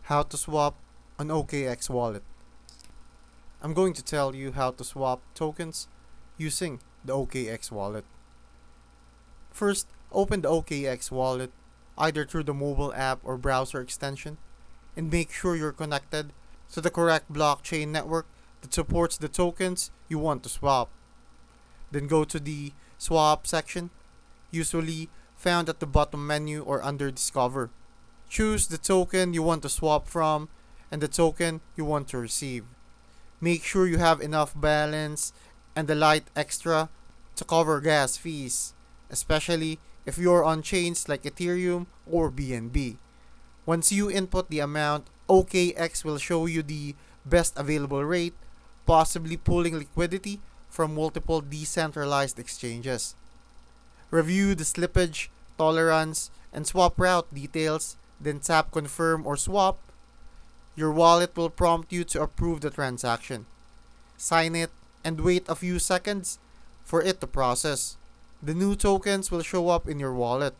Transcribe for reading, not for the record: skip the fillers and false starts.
How to swap on OKX Wallet. I'm going to tell you how to swap tokens using the OKX Wallet. First, open the OKX Wallet either through the mobile app or browser extension and make sure you're connected to the correct blockchain network that supports the tokens you want to swap. Then go to the swap section, usually found at the bottom menu or under Discover. Choose the token you want to swap from and the token you want to receive. Make sure you have enough balance and a light extra to cover gas fees, especially if you're on chains like Ethereum or BNB. Once you input the amount, OKX will show you the best available rate, possibly pulling liquidity from multiple decentralized exchanges. Review the slippage, tolerance, and swap route details, then tap confirm or swap. Your wallet will prompt you to approve the transaction. Sign it and wait a few seconds for it to process. The new tokens will show up in your wallet.